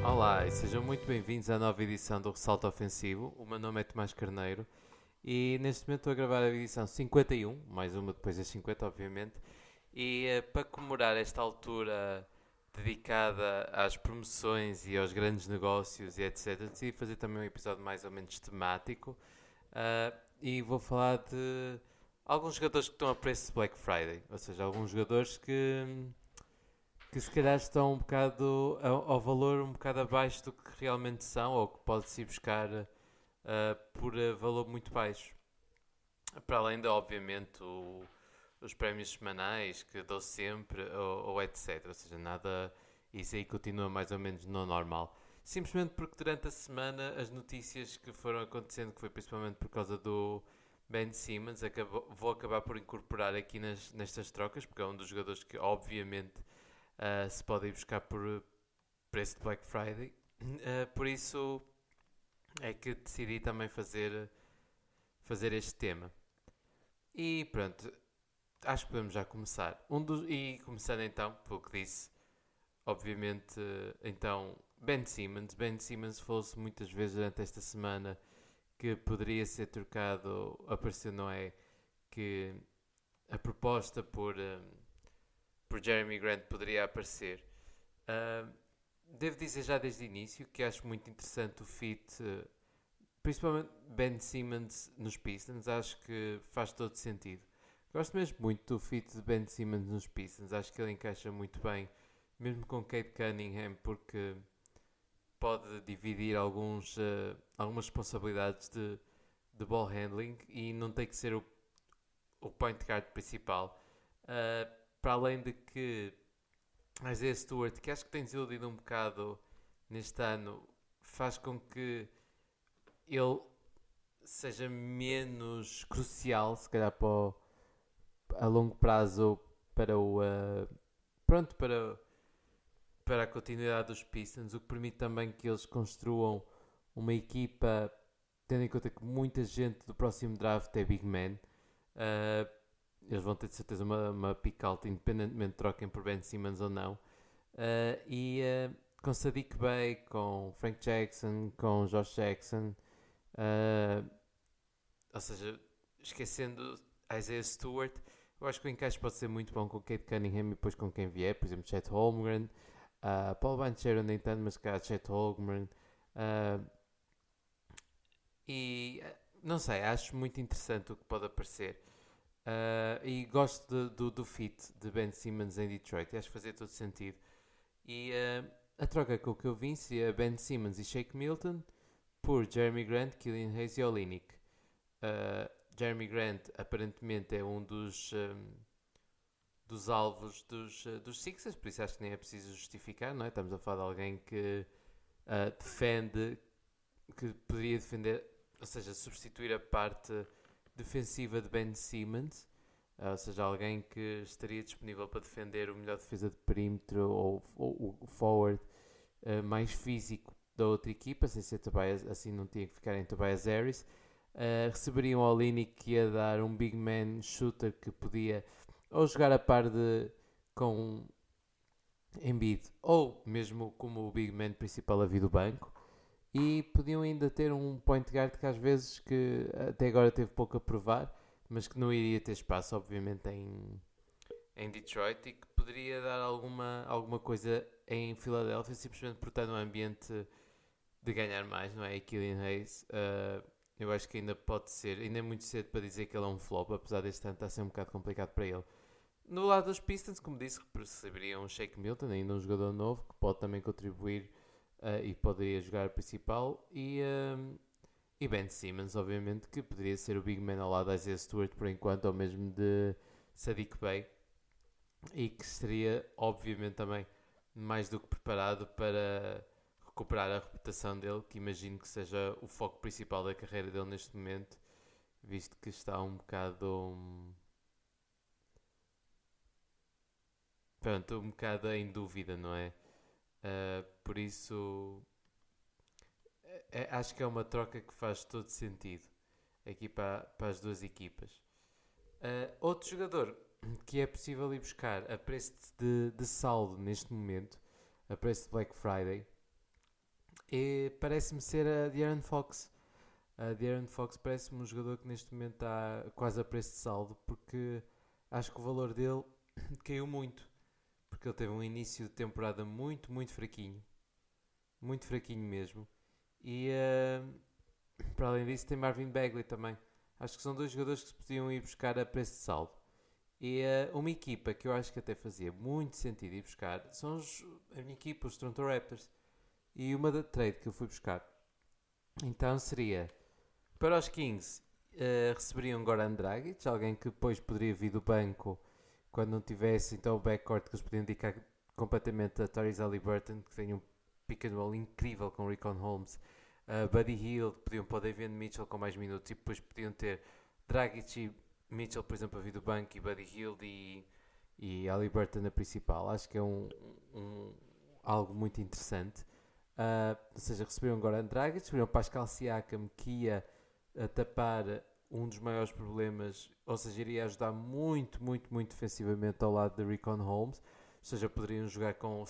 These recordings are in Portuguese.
Olá e sejam muito bem-vindos à nova edição do Ressalto Ofensivo. O meu nome é Tomás Carneiro e neste momento estou a gravar a edição 51, mais uma depois das 50, obviamente. E para comemorar esta altura dedicada às promoções e aos grandes negócios e etc., decidi fazer também um episódio mais ou menos temático. E vou falar de alguns jogadores que estão a preço de Black Friday, ou seja, alguns jogadores que se calhar estão um bocado ao valor um bocado abaixo do que realmente são ou que pode-se ir buscar por valor muito baixo. Para além de, obviamente, os prémios semanais que dou sempre ou etc. Ou seja, nada, isso aí continua mais ou menos no normal. Simplesmente porque durante a semana as notícias que foram acontecendo, que foi principalmente por causa do Ben Simmons, vou acabar por incorporar aqui nestas trocas, porque é um dos jogadores que obviamente se pode ir buscar por preço de Black Friday. Por isso é que decidi também fazer este tema. E pronto, acho que podemos já começar. E começando então, pelo que disse, obviamente, então, Ben Simmons. Ben Simmons falou-se muitas vezes durante esta semana que poderia ser trocado, apareceu, não é? Que a proposta por Jeremy Grant poderia aparecer. Uh, Devo dizer já desde o início que acho muito interessante o fit, principalmente Ben Simmons nos Pistons, acho que faz todo sentido. Gosto mesmo muito do fit de Ben Simmons nos Pistons, acho que ele encaixa muito bem, mesmo com Cade Cunningham, porque pode dividir algumas responsabilidades de ball handling e não tem que ser o point guard principal. Para além de que Isaiah Stewart, que acho que tem desiludido um bocado neste ano, faz com que ele seja menos crucial, se calhar a longo prazo para pronto, para a continuidade dos Pistons, o que permite também que eles construam uma equipa, tendo em conta que muita gente do próximo draft é Big Man. Uh, Eles vão ter de certeza uma pick alta, independentemente de troquem por Ben Simmons ou não. Com Sadiq Bey, com Frank Jackson, com Josh Jackson, uh, ou seja, esquecendo Isaiah Stewart, eu acho que o encaixe pode ser muito bom com Kate Cunningham e depois com quem vier, por exemplo, Chet Holmgren, Paul Banchero nem tanto, mas cá Chet Holmgren. Uh, não sei, acho muito interessante o que pode aparecer. E gosto do fit de Ben Simmons em Detroit, acho que fazia todo sentido. E a troca com o que eu vim seria Ben Simmons e Shake Milton por Jeremy Grant, Killian Hayes e Olynyk. Jeremy Grant aparentemente é um dos alvos dos Sixers, por isso acho que nem é preciso justificar, não é? Estamos a falar de alguém que defende, que poderia defender, ou seja, substituir a parte defensiva de Ben Simmons, ou seja, alguém que estaria disponível para defender o melhor defesa de perímetro ou o forward mais físico da outra equipa, sem ser Tobias, assim não tinha que ficar em Tobias Harris. Receberiam o Olynyk, que ia dar um big man shooter que podia ou jogar a par com Embiid ou mesmo como o big man principal a vir do banco, e podiam ainda ter um point guard que às vezes que até agora teve pouco a provar, mas que não iria ter espaço obviamente em Detroit, e que poderia dar alguma coisa em Filadélfia simplesmente por estar num ambiente de ganhar mais, não é? E Killian Hayes, eu acho que ainda pode ser, ainda é muito cedo para dizer que ele é um flop, apesar deste ano estar a ser um bocado complicado para ele. No lado dos Pistons, como disse, receberiam um Shake Milton, ainda um jogador novo que pode também contribuir e poderia jogar a principal. E Ben Simmons, obviamente, que poderia ser o big man ao lado de Isaiah Stewart por enquanto, ou mesmo de Sadiq Bey, e que seria, obviamente, também mais do que preparado para recuperar a reputação dele, que imagino que seja o foco principal da carreira dele neste momento, visto que está um bocado. Pronto, um bocado em dúvida, não é? Por isso, acho que é uma troca que faz todo sentido aqui para as duas equipas. Outro jogador que é possível ir buscar a preço de saldo neste momento, a preço de Black Friday, E parece-me ser a De'Aaron Fox. A De'Aaron Fox parece-me um jogador que neste momento está quase a preço de saldo, porque acho que o valor dele caiu muito. Porque ele teve um início de temporada muito, muito fraquinho mesmo. E para além disso tem Marvin Bagley também. Acho que são dois jogadores que se podiam ir buscar a preço de saldo. E uma equipa que eu acho que até fazia muito sentido ir buscar são a minha equipa, os Toronto Raptors. E uma da trade que eu fui buscar. Então seria para os Kings, receberiam Goran Dragic, alguém que depois poderia vir do banco quando não tivesse então o backcourt que eles podiam dedicar completamente a Tyrese Haliburton, que tem um pick and roll incrível com Rickon Holmes, Buddy Hield, podiam pôr Davion Mitchell com mais minutos e depois podiam ter Dragic e Mitchell, por exemplo, a vir do banco e Buddy Hield e Haliburton na principal. Acho que é algo muito interessante. Ou seja, receberam Goran Dragic, receberam Pascal Siakam, que ia a tapar um dos maiores problemas, ou seja, iria ajudar muito, muito, muito defensivamente ao lado de Rickon Holmes. Ou seja, poderiam jogar com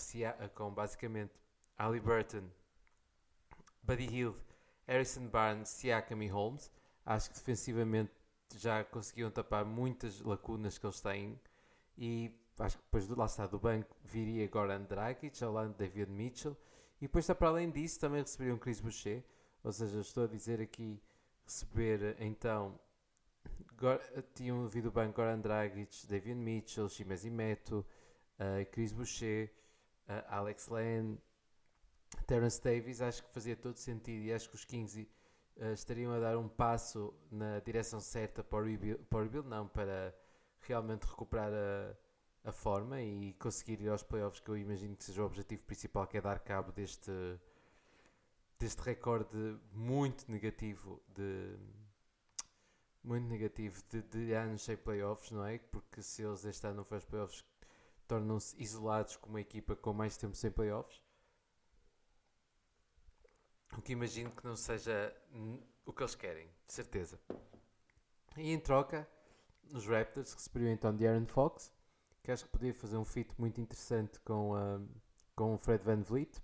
basicamente Haliburton, Buddy Hield, Harrison Barnes, Siakam e Holmes. Acho que defensivamente já conseguiam tapar muitas lacunas que eles têm e acho que depois lá está do banco viria Goran Dragic ao lado de David Mitchell e depois está para além disso também receberiam Chris Boucher, ou seja, estou a dizer aqui receber então tinham havido o banco Goran Dragic, David Mitchell, Chimezie Meto, Chris Boucher, Alex Len, Terence Davis. Acho que fazia todo sentido e acho que os Kings estariam a dar um passo na direção certa para o rebuild, não, para realmente recuperar a forma e conseguir ir aos playoffs, que eu imagino que seja o objetivo principal, que é dar cabo deste recorde muito negativo de anos sem playoffs, não é? Porque se eles este ano não forem aos playoffs, tornam-se isolados como uma equipa com mais tempo sem playoffs. O que imagino que não seja o que eles querem, de certeza. E em troca, os Raptors receberiam então De'Aaron Fox, que acho que podia fazer um fit muito interessante com o Fred VanVleet.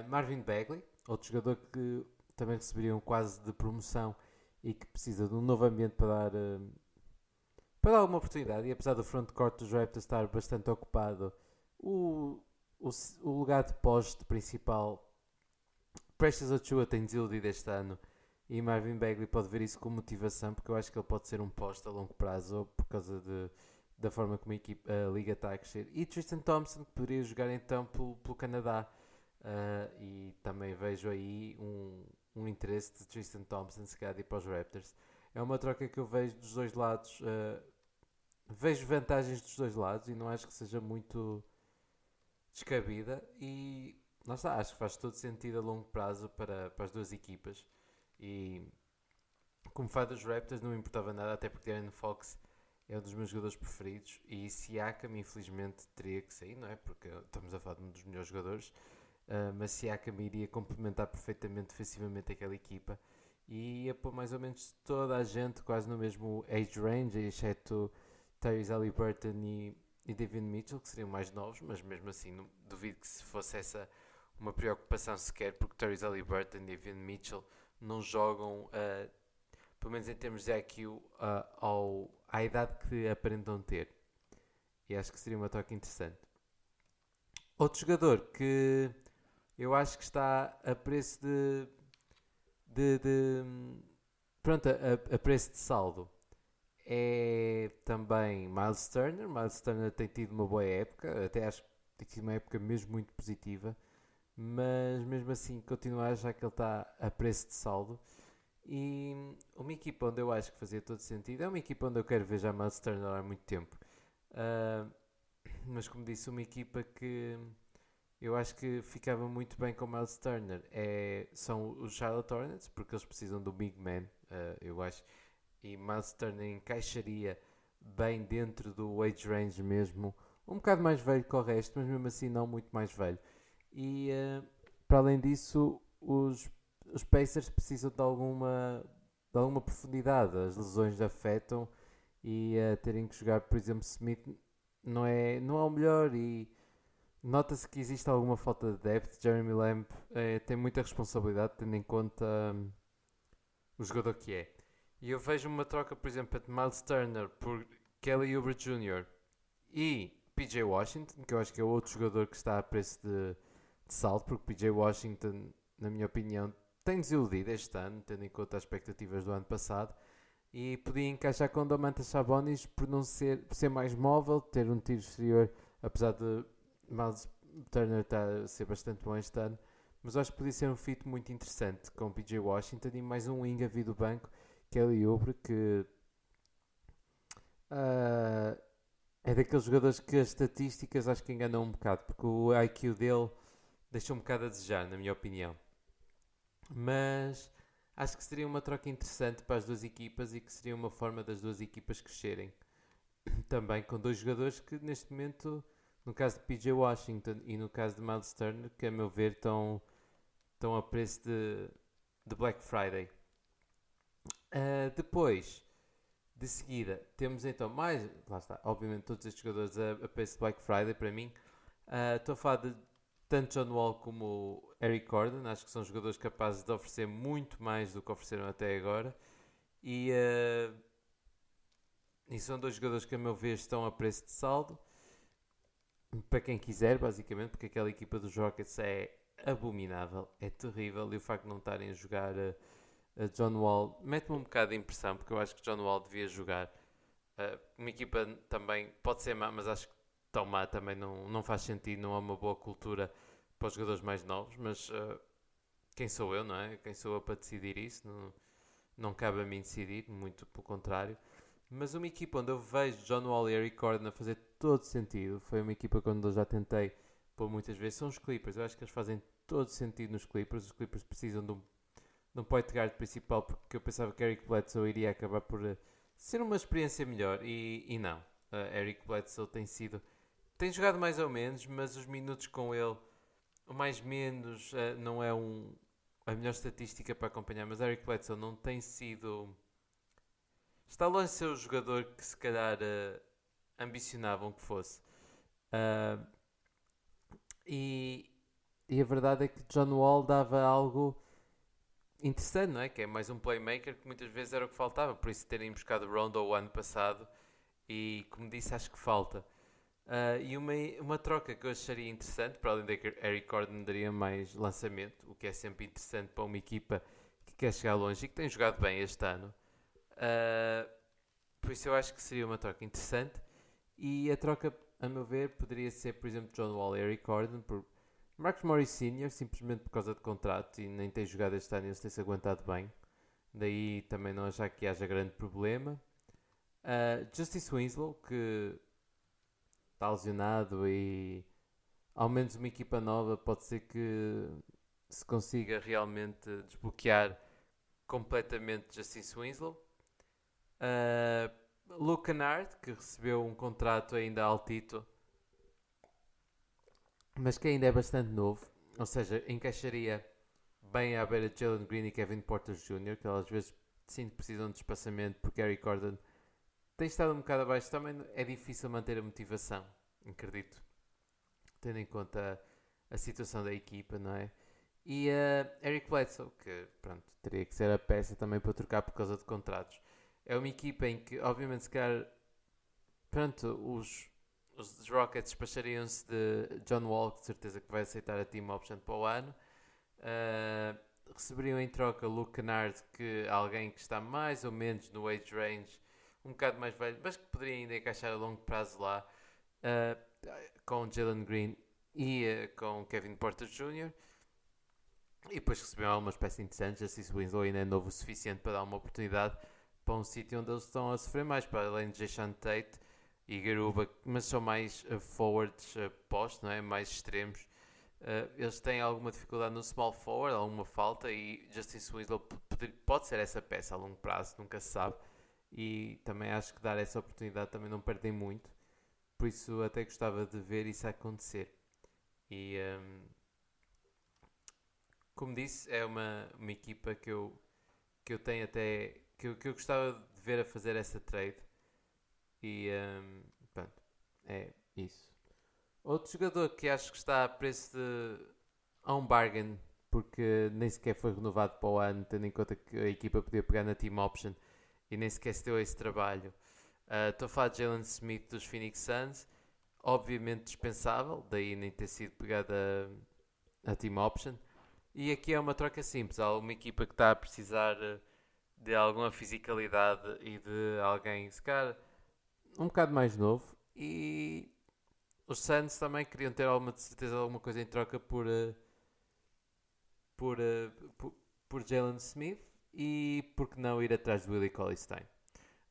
Marvin Bagley, outro jogador que também receberia um quase de promoção e que precisa de um novo ambiente para dar uma oportunidade. E apesar do frontcourt dos Raptors estar bastante ocupado, o, o lugar de poste principal, Precious Achiuwa tem desiludido este ano. E Marvin Bagley pode ver isso como motivação, porque eu acho que ele pode ser um poste a longo prazo por causa da forma como a liga está a crescer. E Tristan Thompson, que poderia jogar então pelo Canadá. E também vejo aí um interesse de Tristan Thompson se calhar ir para os Raptors. É uma troca que eu vejo dos dois lados. Vejo vantagens dos dois lados e não acho que seja muito descabida. E lá está, acho que faz todo sentido a longo prazo para as duas equipas. E como fã dos Raptors não me importava nada, até porque De'Aaron Fox é um dos meus jogadores preferidos. E Siakam, infelizmente, teria que sair, não é? Porque estamos a falar de um dos melhores jogadores. Mas Siakam iria complementar perfeitamente defensivamente aquela equipa e ia pôr mais ou menos toda a gente quase no mesmo age range, exceto Tyrese Haliburton e Davion Mitchell, que seriam mais novos, mas mesmo assim não, duvido que se fosse essa uma preocupação sequer, porque Tyrese Haliburton e Davion Mitchell não jogam, pelo menos em termos de IQ, à idade que aparentam ter. E acho que seria uma troca interessante. Outro jogador que eu acho que está a preço de pronto, a preço de saldo é também Miles Turner. Miles Turner tem tido uma boa época, até acho que tem tido uma época mesmo muito positiva, mas mesmo assim continuo a achar que ele está a preço de saldo. E uma equipa onde eu acho que fazia todo sentido é uma equipa onde eu quero ver já Miles Turner há muito tempo. Uh, mas como disse, uma equipa que eu acho que ficava muito bem com Miles Turner são os Charlotte Hornets, porque eles precisam do big man, eu acho. E Miles Turner encaixaria bem dentro do age range mesmo. Um bocado mais velho que o resto, mas mesmo assim não muito mais velho. E para além disso, os Pacers precisam de alguma profundidade. As lesões afetam e terem que jogar, por exemplo, Smith não é o melhor e nota-se que existe alguma falta de depth. Jeremy Lamb tem muita responsabilidade, tendo em conta o jogador que é. E eu vejo uma troca, por exemplo, entre Miles Turner por Kelly Oubre Jr. e PJ Washington, que eu acho que é outro jogador que está a preço de salto, porque PJ Washington, na minha opinião, tem desiludido este ano, tendo em conta as expectativas do ano passado, e podia encaixar com Domantas Sabonis por ser mais móvel, ter um tiro exterior, apesar de Miles Turner estar a ser bastante bom este ano, mas acho que podia ser um fit muito interessante com PJ Washington e mais um wing a vir do banco, Kelly Oubre, que ah, é daqueles jogadores que as estatísticas acho que enganam um bocado, porque o IQ dele deixa um bocado a desejar, na minha opinião. Mas acho que seria uma troca interessante para as duas equipas e que seria uma forma das duas equipas crescerem. Também com dois jogadores que neste momento, no caso de PJ Washington e no caso de Miles Turner, que a meu ver estão a preço de Black Friday. Depois, de seguida, temos então mais, lá está, obviamente todos estes jogadores a preço de Black Friday para mim. Estou a falar de tanto John Wall como Eric Gordon, acho que são jogadores capazes de oferecer muito mais do que ofereceram até agora. E, uh, e são dois jogadores que, a meu ver, estão a preço de saldo. Para quem quiser, basicamente, porque aquela equipa dos Rockets é abominável, é terrível. E o facto de não estarem a jogar a John Wall mete-me um bocado de impressão, porque eu acho que John Wall devia jogar. Uma equipa também pode ser má, mas acho que tão má também não faz sentido, não é uma boa cultura para os jogadores mais novos. Mas quem sou eu, não é? Quem sou eu para decidir isso? Não cabe a mim decidir, muito pelo contrário. Mas uma equipa onde eu vejo John Wall e Eric Gordon a fazer todo sentido, foi uma equipa quando eu já tentei por muitas vezes, são os Clippers. Eu acho que eles fazem todo sentido nos Clippers. Os Clippers precisam de um point guard principal, porque eu pensava que Eric Bledsoe iria acabar por ser uma experiência melhor e não. Eric Bledsoe tem jogado mais ou menos, mas os minutos com ele, o mais menos, não é a melhor estatística para acompanhar. Mas Eric Bledsoe não tem sido. Está longe de ser o jogador que se calhar ambicionavam que fosse. Uh, e, e a verdade é que John Wall dava algo interessante, não é? Que é mais um playmaker que muitas vezes era o que faltava. Por isso terem buscado Rondo o ano passado. E como disse, acho que falta. E uma troca que eu acharia interessante, para além de que Eric Gordon daria mais lançamento, o que é sempre interessante para uma equipa que quer chegar longe e que tem jogado bem este ano. Uh, por isso eu acho que seria uma troca interessante. E a troca, a meu ver, poderia ser, por exemplo, John Wall e Eric Gordon por Marcus Morris Sr., simplesmente por causa de contrato e nem tem jogado este ano e eles têm-se aguentado bem. Daí também não achar que haja grande problema. Justice Winslow, que está lesionado e ao menos uma equipa nova pode ser que se consiga realmente desbloquear completamente Justice Winslow. Uh, Luke Kennard, que recebeu um contrato ainda altito, mas que ainda é bastante novo, ou seja, encaixaria bem à beira de Jalen Green e Kevin Porter Jr., que às vezes sim precisam de espaçamento, porque Eric Gordon tem estado um bocado abaixo. Também é difícil manter a motivação, acredito, tendo em conta a situação da equipa, não é? E Eric Bledsoe, que pronto, teria que ser a peça também para trocar por causa de contratos. É uma equipa em que, obviamente, se calhar, pronto, os Rockets despachariam-se de John Wall, de certeza que vai aceitar a team option para o ano. Receberiam em troca Luke Kennard, que é alguém que está mais ou menos no age range, um bocado mais velho, mas que poderia ainda encaixar a longo prazo lá, com Jalen Green e com Kevin Porter Jr. E depois receberam algumas peças interessantes. Justice Winslow ainda é novo o suficiente para dar uma oportunidade para um sítio onde eles estão a sofrer mais, para além de Jason Tate e Garuba, mas são mais forwards post, não é? Mais extremos. Eles têm alguma dificuldade no small forward, alguma falta, e Justice Winslow pode ser essa peça a longo prazo, nunca se sabe. E também acho que dar essa oportunidade também não perdem muito, por isso até gostava de ver isso acontecer. E como disse, é uma equipa que eu tenho até. Que eu gostava de ver a fazer essa trade. E pronto, é isso. Outro jogador que acho que está a preço a um bargain, porque nem sequer foi renovado para o ano, tendo em conta que a equipa podia pegar na team option e nem sequer se deu esse trabalho. Estou a falar de Jalen Smith dos Phoenix Suns, obviamente dispensável, daí nem ter sido pegada a team option. E aqui é uma troca simples. Há uma equipa que está a precisar de alguma fisicalidade e de alguém, se calhar, um bocado mais novo. E os Suns também queriam ter alguma certeza alguma coisa em troca por, uh, por, por Jalen Smith e por que não ir atrás do Willie Cauley-Stein.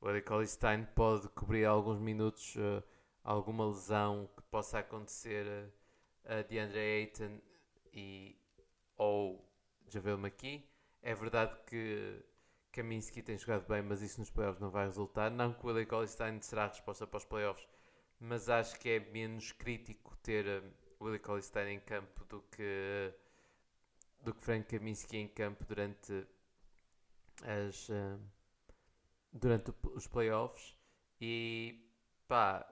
O Willie Cauley-Stein pode cobrir alguns minutos alguma lesão que possa acontecer a DeAndre Ayton e, ou JaVale McKee. É verdade que Kaminsky tem jogado bem, mas isso nos playoffs não vai resultar. Não que o Willie Cauley-Stein será a resposta para os playoffs, mas acho que é menos crítico ter o Willie Cauley-Stein em campo do que Frank Kaminsky em campo as, uh, durante os playoffs. E pá,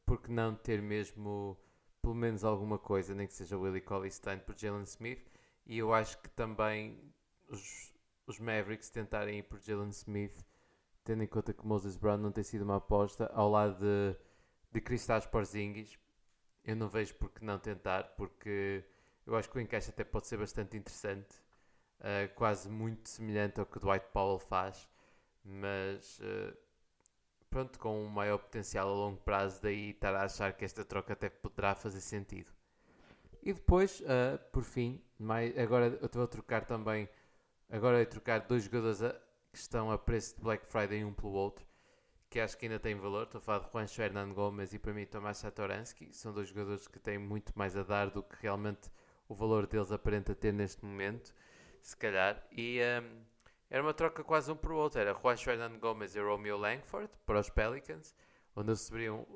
porque não ter mesmo pelo menos alguma coisa, nem que seja o Willie Cauley-Stein por Jalen Smith. E eu acho que também os Mavericks tentarem ir por Jalen Smith, tendo em conta que Moses Brown não tem sido uma aposta, ao lado de Kristaps Porzingis, eu não vejo por que não tentar, porque eu acho que o encaixe até pode ser bastante interessante, quase muito semelhante ao que o Dwight Powell faz, mas pronto, com um maior potencial a longo prazo, daí estar a achar que esta troca até poderá fazer sentido. E depois, por fim, agora eu vou trocar também, agora é trocar dois jogadores que estão a preço de Black Friday um pelo outro, que acho que ainda tem valor. Estou a falar de Juancho Hernan Gomes e para mim Tomás Satoransky. São dois jogadores que têm muito mais a dar do que realmente o valor deles aparenta ter neste momento, se calhar. E era uma troca quase um por outro. Era Juancho Hernan Gomes e Romeo Langford para os Pelicans, onde eles receberiam.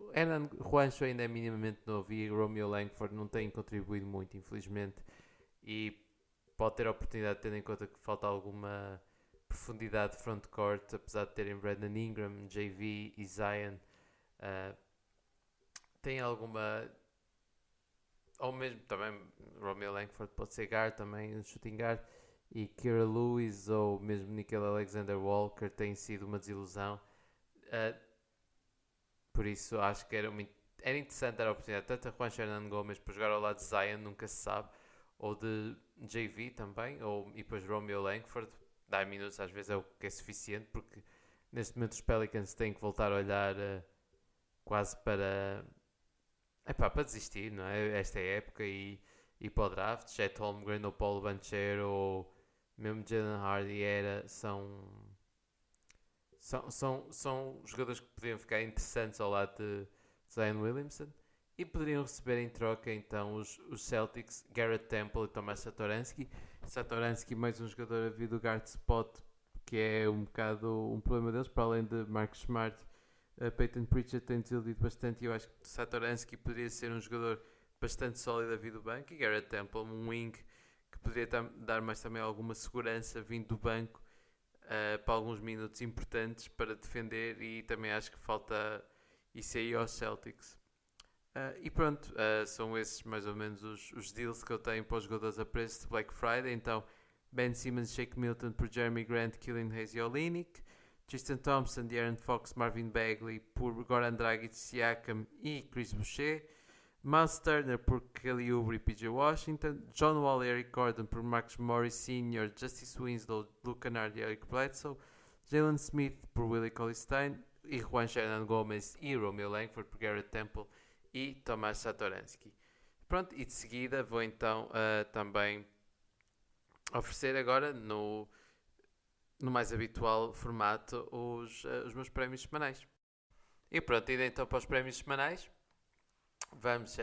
Juancho ainda é minimamente novo e Romeo Langford não tem contribuído muito, infelizmente. E pode ter a oportunidade, tendo em conta que falta alguma profundidade de frontcourt, apesar de terem Brandon Ingram, JV e Zion. Uh, tem alguma. Ou mesmo também Romeo Langford pode ser guard também, um shooting guard. E Kira Lewis ou mesmo Nickel Alexander Walker tem sido uma desilusão. Uh, por isso acho que era interessante dar a oportunidade tanto a Juan Hernan Gomes para jogar ao lado de Zion, nunca se sabe, ou de JV também, e depois Romeo Langford, dar minutos às vezes é o que é suficiente, porque neste momento os Pelicans têm que voltar a olhar quase para para desistir, não é? Esta é a época e para o draft, Chet Holmgren ou Paulo Banchero ou mesmo Jalen Hardy são jogadores que poderiam ficar interessantes ao lado de Zion Williamson e poderiam receber em troca então os Celtics, Garrett Temple e Tomas Satoransky. Satoransky mais um jogador a vir do guard spot, que é um bocado um problema deles, para além de Marcus Smart. Peyton Pritchard tem desiludido bastante e eu acho que Satoransky poderia ser um jogador bastante sólido a vir do banco, e Garrett Temple um wing que poderia dar mais também alguma segurança vindo do banco para alguns minutos importantes para defender, e também acho que falta isso aí aos Celtics. E pronto, são esses mais ou menos os deals que eu tenho para os jogadores a preço de Black Friday. Então, Ben Simmons, Shake Milton por Jeremy Grant, Killian Hayes e Olynyk, Tristan Thompson, De'Aaron Fox, Marvin Bagley por Goran Dragic, Siakam e Chris Boucher, Miles Turner por Kelly Oubre e PJ Washington, John Wall e Eric Gordon por Marcus Morris Sr., Justice Winslow, Luke Kennard e Eric Bledsoe, Jalen Smith por Willie Cauley-Stein e Juan Hernan Gomes e Romeo Langford por Garrett Temple e Tomás Satoransky. Pronto, e de seguida vou então também oferecer agora no mais habitual formato os meus prémios semanais. E pronto, indo então para os prémios semanais, vamos.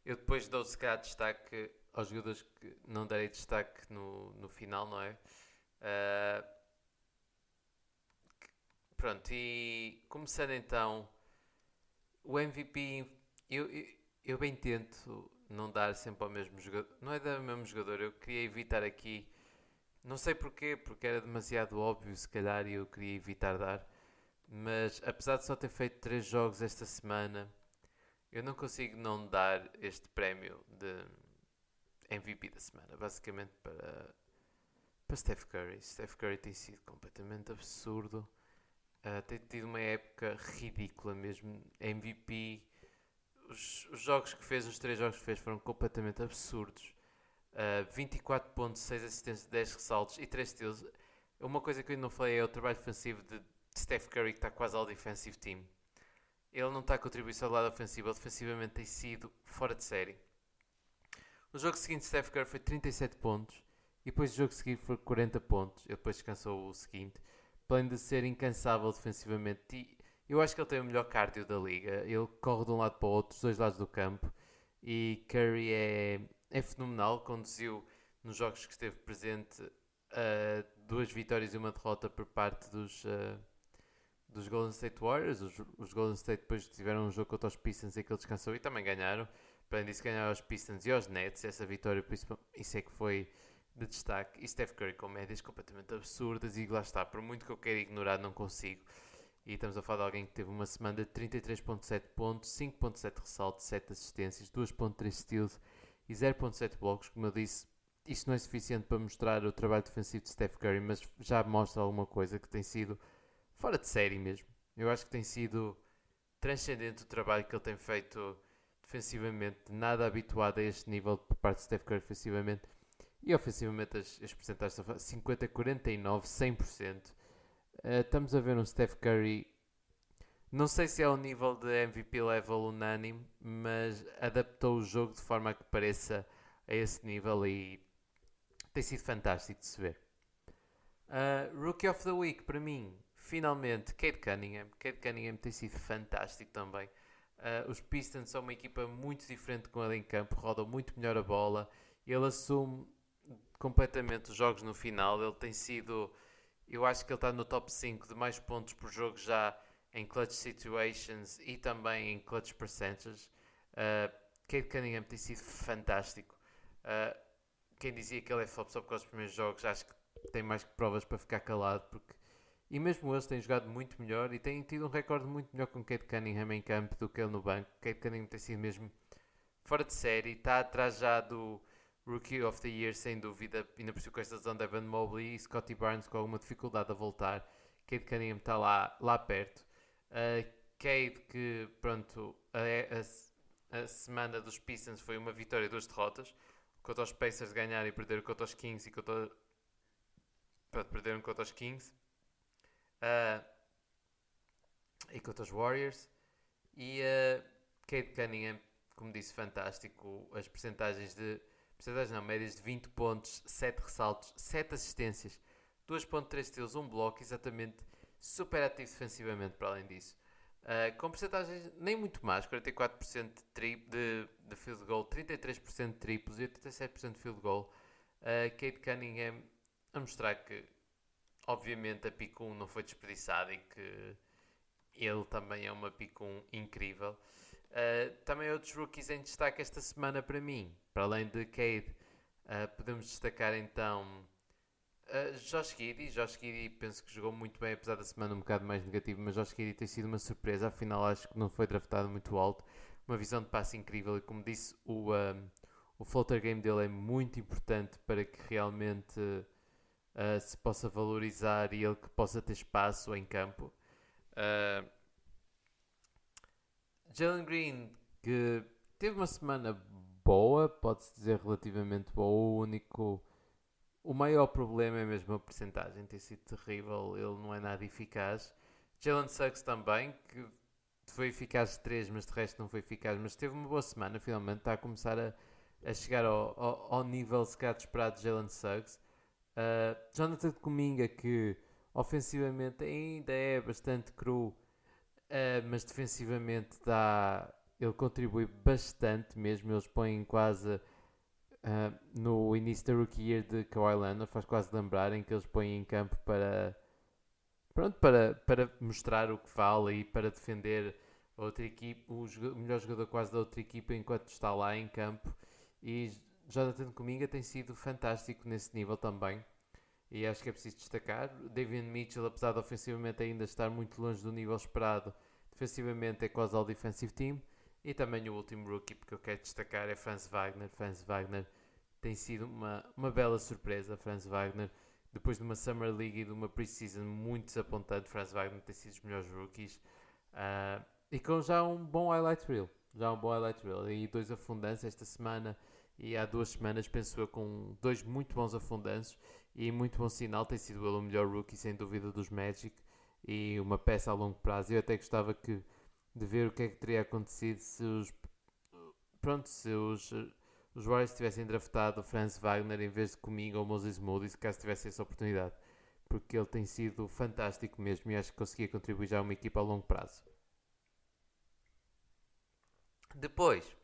Eu depois dou se calhar destaque aos jogadores que não darei destaque no final, não é? Pronto, e começando então, o MVP, eu bem tento não dar sempre ao mesmo jogador, não é dar ao mesmo jogador, eu queria evitar aqui, não sei porquê, porque era demasiado óbvio se calhar e eu queria evitar dar, mas apesar de só ter feito 3 jogos esta semana, eu não consigo não dar este prémio de MVP da semana, basicamente para Steph Curry. Steph Curry tem sido completamente absurdo. Tem tido uma época ridícula mesmo. MVP, os jogos que fez, os 3 jogos que fez foram completamente absurdos. 24 pontos, 6 assistências, 10 ressaltos e 3 steals. Uma coisa que eu ainda não falei é o trabalho defensivo de Steph Curry, que está quase ao defensive team. Ele não está a contribuir só do lado ofensivo, ele defensivamente tem sido fora de série. No jogo seguinte, Steph Curry foi 37 pontos e depois o jogo seguinte foi 40 pontos. Ele depois descansou o seguinte, além de ser incansável defensivamente. E eu acho que ele tem o melhor cardio da liga. Ele corre de um lado para o outro, dos dois lados do campo. E Curry é fenomenal. Conduziu nos jogos que esteve presente 2 vitórias e uma derrota por parte dos Golden State Warriors. Os Golden State depois tiveram um jogo contra os Pistons em que ele descansou e também ganharam. Para além disso, ganharam aos Pistons e aos Nets. Essa vitória, isso é que foi de destaque. E Steph Curry com médias completamente absurdas. E lá está, por muito que eu queira ignorar, não consigo. E estamos a falar de alguém que teve uma semana de 33.7 pontos, 5.7 ressaltos, 7 assistências, 2.3 steals e 0.7 blocos. Como eu disse, isto não é suficiente para mostrar o trabalho defensivo de Steph Curry, mas já mostra alguma coisa que tem sido fora de série mesmo. Eu acho que tem sido transcendente o trabalho que ele tem feito defensivamente, nada habituado a este nível por parte de Steph Curry defensivamente. E ofensivamente as percentagens são 50, 49, 100%. Estamos a ver um Steph Curry, não sei se é ao nível de MVP level unânime, mas adaptou o jogo de forma a que pareça a esse nível e tem sido fantástico de se ver. Rookie of the Week, para mim, finalmente, Cade Cunningham. Cade Cunningham tem sido fantástico também. Os Pistons são uma equipa muito diferente com ele em campo, rodam muito melhor a bola. Ele assume completamente os jogos no final. Ele tem sido, eu acho que ele está no top 5 de mais pontos por jogo já em clutch situations e também em clutch percentages. Cade Cunningham tem sido fantástico. Quem dizia que ele é flop só por causa dos primeiros jogos, acho que tem mais que provas para ficar calado, porque e mesmo eles têm jogado muito melhor e têm tido um recorde muito melhor com Cade Cunningham em campo do que ele no banco. Cade Cunningham tem sido mesmo fora de série, está atrás já do Rookie of the Year, sem dúvida, ainda por cima com esta lesão de Evan Mobley e Scottie Barnes com alguma dificuldade a voltar. Cade Cunningham está lá perto. Cade, que pronto, a semana dos Pistons foi uma vitória e 2 derrotas. Contra os Pacers ganharam e perderam contra os Kings perderam contra os Kings. E contra os Warriors. E Cade Cunningham, como disse, fantástico. As percentagens não, médias de 20 pontos, 7 ressaltos, 7 assistências, 2.3 steals, 1 bloco, exatamente, super ativo defensivamente para além disso. Com percentagens nem muito mais, 44% de field goal, 33% de triplos e 87% de field goal. Cade Cunningham a mostrar que obviamente a pick 1 não foi desperdiçada e que ele também é uma pick 1 incrível. Também outros rookies em destaque esta semana para mim, para além de Cade, podemos destacar então Josh Giddey penso que jogou muito bem, apesar da semana um bocado mais negativa, mas Josh Giddey tem sido uma surpresa, afinal acho que não foi draftado muito alto, uma visão de passe incrível e como disse, o floater game dele é muito importante para que realmente se possa valorizar e ele que possa ter espaço em campo. Jalen Green, que teve uma semana boa, pode-se dizer relativamente boa, o maior problema é mesmo a percentagem, tem sido terrível, ele não é nada eficaz. Jalen Suggs também, que foi eficaz de 3, mas de resto não foi eficaz, mas teve uma boa semana, finalmente está a começar a chegar ao nível se calhar esperado de Jalen Suggs. Jonathan Kuminga, que ofensivamente ainda é bastante cru, mas defensivamente ele contribui bastante mesmo, eles põem quase no início da rookie year de Kawhi Leonard, faz quase lembrar em que eles põem em campo para mostrar o que fala e para defender a outra equipe, o melhor jogador quase da outra equipa enquanto está lá em campo. E Jonathan Kuminga tem sido fantástico nesse nível também. E acho que é preciso destacar. Davion Mitchell, apesar de ofensivamente ainda estar muito longe do nível esperado, defensivamente é quase all defensive team. E também o último rookie que eu quero destacar é Franz Wagner. Franz Wagner tem sido uma bela surpresa. Franz Wagner, depois de uma Summer League e de uma Pre-Season muito desapontante, Franz Wagner tem sido os melhores rookies. E com já um bom highlight reel. E 2 afundanços esta semana e há 2 semanas, penso eu, com 2 muito bons afundanços. E muito bom sinal, tem sido ele o melhor rookie, sem dúvida, dos Magic. E uma peça a longo prazo. Eu até gostava de ver o que é que teria acontecido se os Warriors tivessem draftado o Franz Wagner em vez de comigo ou Moses Moody, se caso tivesse essa oportunidade. Porque ele tem sido fantástico mesmo e acho que conseguia contribuir já a uma equipa a longo prazo. Depois,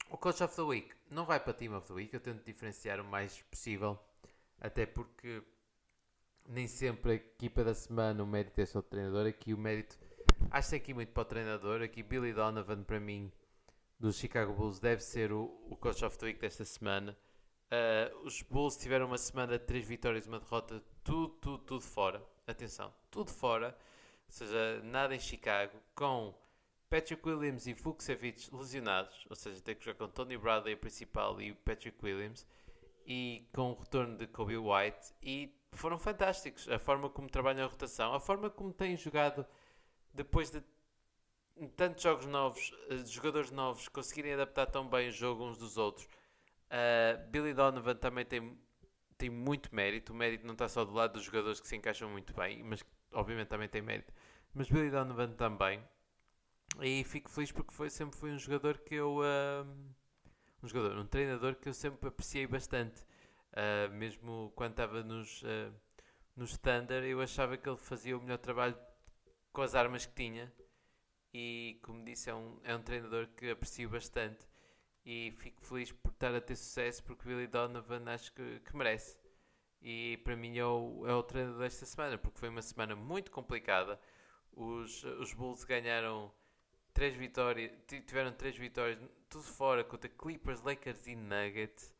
o Coach of the Week não vai para Team of the Week, eu tento diferenciar o mais possível, até porque nem sempre a equipa da semana o mérito é só do treinador. Aqui o mérito, acho que tem aqui muito para o treinador. Aqui Billy Donovan, para mim, dos Chicago Bulls, deve ser o Coach of the Week desta semana. Os Bulls tiveram uma semana de 3 vitórias e uma derrota, tudo fora. Atenção, tudo fora. Ou seja, nada em Chicago, com Patrick Williams e Vukcevic lesionados, ou seja, tem que jogar com Tony Bradley a principal e o Patrick Williams, e com o retorno de Kobe White, e foram fantásticos. A forma como trabalham a rotação, a forma como têm jogado depois de tantos jogos novos, de jogadores novos conseguirem adaptar tão bem o jogo uns dos outros. Billy Donovan também tem muito mérito. O mérito não está só do lado dos jogadores que se encaixam muito bem, mas obviamente também tem mérito. Mas Billy Donovan também. E fico feliz porque sempre foi um jogador que eu. Um treinador que eu sempre apreciei bastante. Mesmo quando estava nos Thunder, eu achava que ele fazia o melhor trabalho com as armas que tinha. E como disse, é um treinador que aprecio bastante. E fico feliz por estar a ter sucesso, porque Billy Donovan acho que merece. E para mim é o treinador desta semana, porque foi uma semana muito complicada. Os Bulls ganharam 3 vitórias, tiveram 3 vitórias, tudo fora, contra Clippers, Lakers e Nuggets.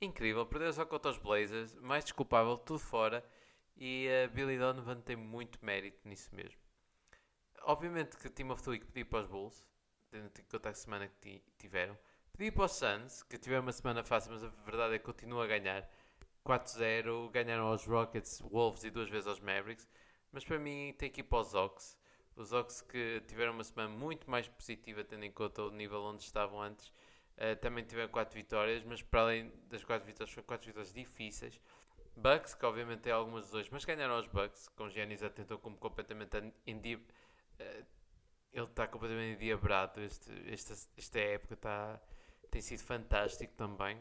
Incrível, perdeu só contra os Blazers, mais desculpável, tudo fora. E Billy Donovan tem muito mérito nisso mesmo. Obviamente que o Team of the Week pedi para os Bulls, tendo em conta a semana que tiveram. Pedi para os Suns, que tiveram uma semana fácil, mas a verdade é que continuam a ganhar. 4-0, ganharam aos Rockets, Wolves e 2 vezes aos Mavericks. Mas para mim tem que ir para os Hawks. Os Hawks que tiveram uma semana muito mais positiva, tendo em conta o nível onde estavam antes. Também tiveram 4 vitórias, mas para além das 4 vitórias, foram 4 vitórias difíceis. Bucks, que obviamente tem algumas dos dois, mas ganharam aos Bucks, com Giannis atentou como completamente ele está completamente endiabrado. Esta época tem sido fantástico também.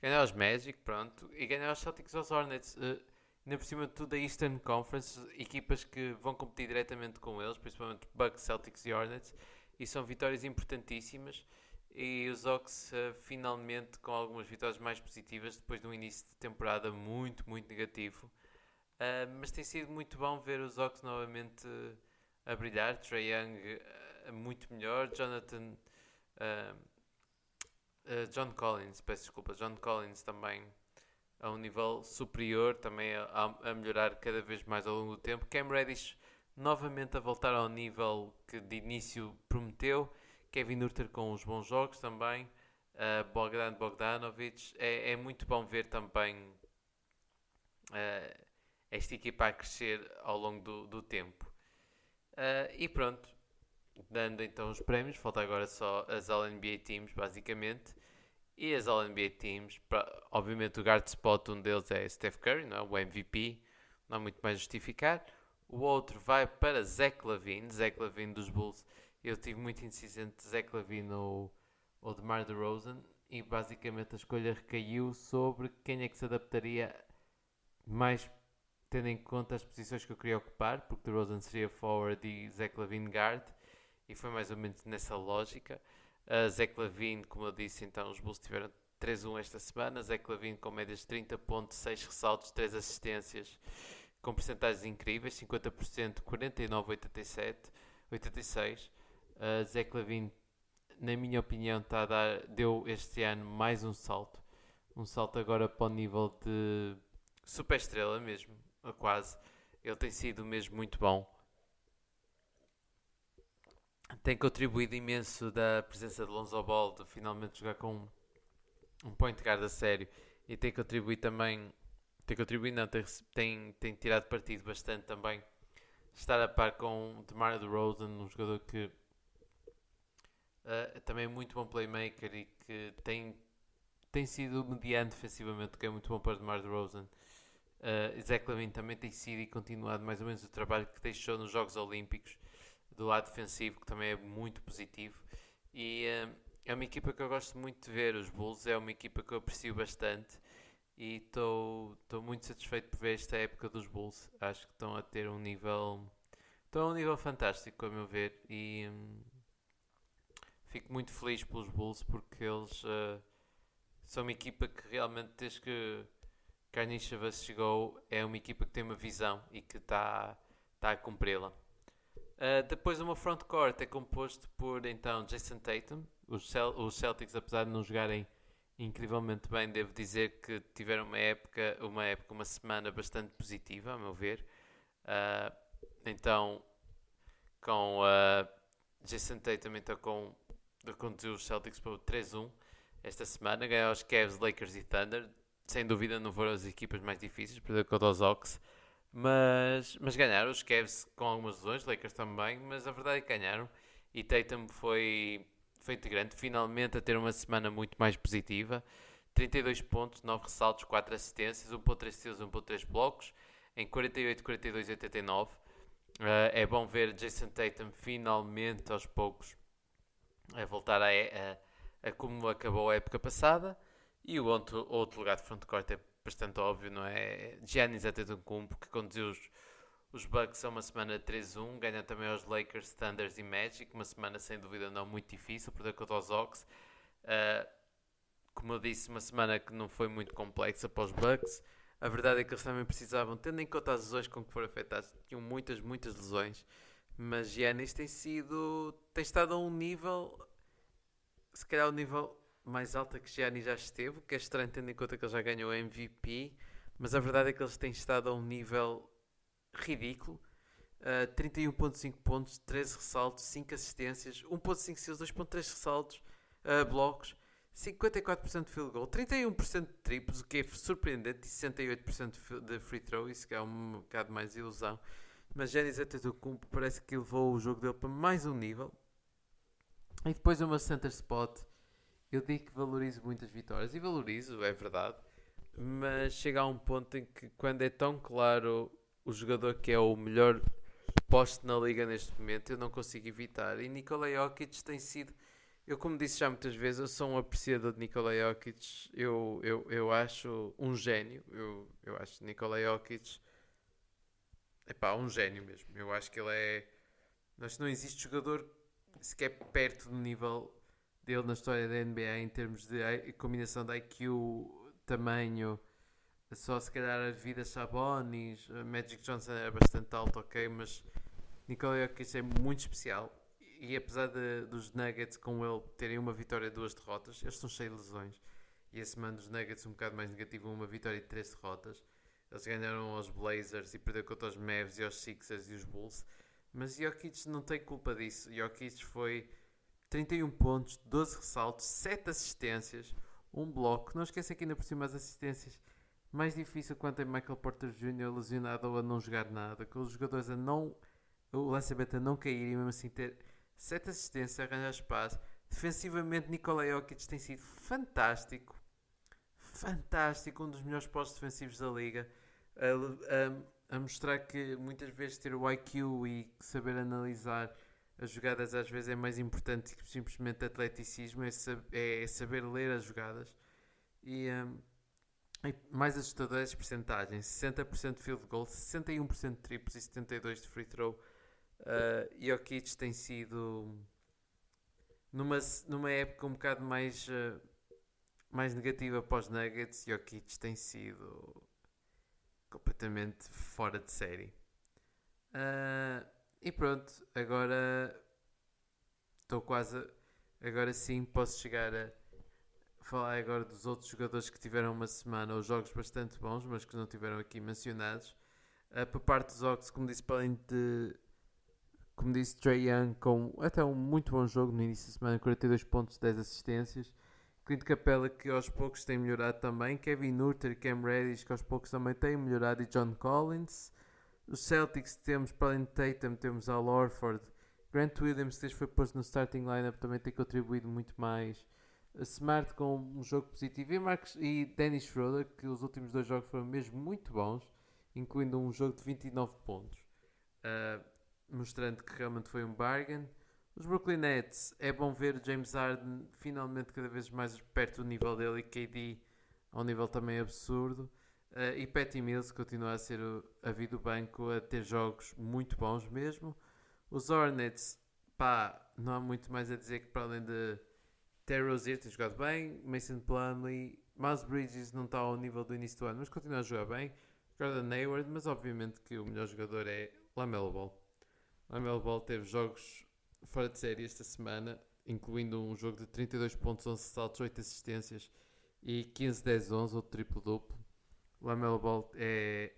Ganhar aos Magic, pronto, e ganhar aos Celtics, aos Hornets. Ainda por cima de tudo, a Eastern Conference, equipas que vão competir diretamente com eles, principalmente Bucks, Celtics e Hornets, e são vitórias importantíssimas. E os Hawks finalmente com algumas vitórias mais positivas depois de um início de temporada muito negativo. Mas tem sido muito bom ver os Hawks novamente a brilhar. Trae Young muito melhor, John Collins, peço desculpa, John Collins também a um nível superior, também a melhorar cada vez mais ao longo do tempo. Cam Reddish novamente a voltar ao nível que de início prometeu. Kevin Huerter com os bons jogos também. Bogdanovic. É muito bom ver também esta equipa a crescer ao longo do tempo. E pronto, dando então os prémios, falta agora só as All-NBA Teams, basicamente. E as All-NBA Teams, obviamente o guard spot, um deles é Steph Curry, não é? O MVP, não há muito mais a justificar. O outro vai para Zach LaVine dos Bulls. Eu tive muito indeciso entre Zach LaVine ou DeMar DeRozan, e basicamente a escolha recaiu sobre quem é que se adaptaria mais, tendo em conta as posições que eu queria ocupar, porque DeRozan seria forward e Zach LaVine guard, e foi mais ou menos nessa lógica. Zach LaVine, como eu disse, então os Bulls tiveram 3-1 esta semana. Zach LaVine com médias de 30 pontos, 6 ressaltos, 3 assistências, com percentagens incríveis, 50%, 49, 87, 86. Zach LaVine, na minha opinião, deu este ano mais um salto agora para o nível de super estrela mesmo, quase. Ele tem sido mesmo muito bom. tem contribuído imenso da presença de Lonzo Ball, de finalmente jogar com um point guard a sério, e tem contribuído também, tem contribuído não, tem tirado partido bastante também, estar a par com o DeMar DeRozan, um jogador que também é muito bom playmaker e que tem sido mediano defensivamente, que é muito bom para o DeMar DeRozan. Zach LaVine também tem sido e continuado mais ou menos o trabalho que deixou nos Jogos Olímpicos do lado defensivo, que também é muito positivo. E é uma equipa que eu gosto muito de ver. Os Bulls é uma equipa que eu aprecio bastante e estou muito satisfeito por ver esta época dos Bulls. Acho que estão a ter um nível, estão a um nível fantástico, a meu ver. E fico muito feliz pelos Bulls porque eles são uma equipa que realmente, desde que Carney Chavas chegou, é uma equipa que tem uma visão e que está a cumpri-la. Depois o meu frontcourt é composto por então Jason Tatum. Os Celtics, apesar de não jogarem incrivelmente bem, devo dizer que tiveram uma semana bastante positiva, a meu ver. Uh, então, com Jason Tatum então, conduziu os Celtics para o 3-1 esta semana, ganhou os Cavs, Lakers e Thunder. Sem dúvida não foram as equipas mais difíceis, perder contra os Hawks. Mas ganharam os Cavs com algumas lesões, Lakers também, mas a verdade é que ganharam. E Tatum foi integrante, finalmente a ter uma semana muito mais positiva. 32 pontos, 9 ressaltos, 4 assistências, 1.3 steals, 1.3 blocos, em 48, 42 e 89. É bom ver Jason Tatum finalmente, aos poucos, a voltar a como acabou a época passada. E o outro lugar de frontcourt é bastante óbvio, não é? Giannis Antetokounmpo, que conduziu os Bucks a uma semana 3-1, ganha também aos Lakers, Thunders e Magic, uma semana sem dúvida não muito difícil, perder contra os Hawks. Como eu disse, uma semana que não foi muito complexa para os Bucks. A verdade é que eles também precisavam, tendo em conta as lesões com que foram afetados, tinham muitas lesões. Mas Giannis tem estado a um nível, se calhar o nível mais alto que Giannis já esteve, que é estranho tendo em conta que ele já ganhou MVP, mas a verdade é que eles têm estado a um nível ridículo. 31.5 pontos, 13 ressaltos, 5 assistências, 1.5 steals, 2.3 ressaltos, blocos, 54% de field goal, 31% de triplos, o que é surpreendente, e 68% de free throw, isso que é um bocado mais ilusão. Mas Giannis Antetokounmpo parece que levou o jogo dele para mais um nível. E depois uma center spot. Eu digo que valorizo muitas vitórias, e valorizo, é verdade, mas chega a um ponto em que, quando é tão claro o jogador que é o melhor poste na liga neste momento, eu não consigo evitar. E Nikola Jokic tem sido, eu como disse já muitas vezes, eu sou um apreciador de Nikola Jokic, eu acho um gênio, eu acho Nikola Jokic, epá, um gênio mesmo. Eu acho que ele é, acho que não existe jogador sequer perto do nível dele na história da NBA em termos de combinação de IQ, tamanho. Só se calhar a vida Sabonis, Magic Johnson é bastante alto, ok, mas Nikola Jokic é muito especial. E apesar dos Nuggets com ele terem uma vitória e 2 derrotas, eles estão cheios de lesões. E a semana dos Nuggets um bocado mais negativo, uma vitória e 3 derrotas. Eles ganharam aos Blazers e perderam contra os Mavs e aos Sixers e os Bulls. Mas Jokic não tem culpa disso. Jokic foi 31 pontos, 12 ressaltos, 7 assistências, um bloco. Não esqueça que ainda por cima as assistências mais difícil quando tem Michael Porter Jr. lesionado ou a não jogar nada, com os jogadores a não, o lançamento a não cair e mesmo assim ter 7 assistências, arranjar espaço. Defensivamente, Nikola Jokic tem sido fantástico, fantástico, um dos melhores postos defensivos da liga, a mostrar que muitas vezes ter o IQ e saber analisar as jogadas às vezes é mais importante que simplesmente atleticismo, é saber ler as jogadas. E mais assustador as percentagens: 60% de field goal, 61% de triplos e 72% de free throw. Jokic tem sido numa época um bocado mais negativa para os Nuggets. Jokic tem sido completamente fora de série. E pronto, agora estou quase. Agora sim posso chegar a falar agora dos outros jogadores que tiveram uma semana ou jogos bastante bons, mas que não tiveram aqui mencionados. Por parte dos Hawks, como disse, para além de Como disse, Trae Young com até um muito bom jogo no início da semana, 42 pontos, 10 assistências. Clint Capella que aos poucos tem melhorado também. Kevin Huerter e Cam Reddish que aos poucos também têm melhorado. E John Collins. Os Celtics temos, para além de Tatum, temos Al Horford. Grant Williams, que foi posto no starting lineup, também tem contribuído muito mais. Smart com um jogo positivo. E Dennis Schroeder, que os últimos 2 jogos foram mesmo muito bons, incluindo um jogo de 29 pontos. Mostrando que realmente foi um bargain. Os Brooklyn Nets, é bom ver o James Harden finalmente cada vez mais perto do nível dele e KD a um nível também absurdo. E Patty Mills continua a ser a vida do banco, a ter jogos muito bons mesmo. Os Hornets, pá, não há muito mais a dizer que para além de Terry Rozier ter jogado bem, Mason Plumlee, Miles Bridges não está ao nível do início do ano, mas continua a jogar bem. Gordon Hayward, mas obviamente que o melhor jogador é LaMelo Ball. LaMelo Ball teve jogos fora de série esta semana, incluindo um jogo de 32 pontos, 11 saltos, 8 assistências e 15-10-11, outro triplo-duplo. LaMelo Ball é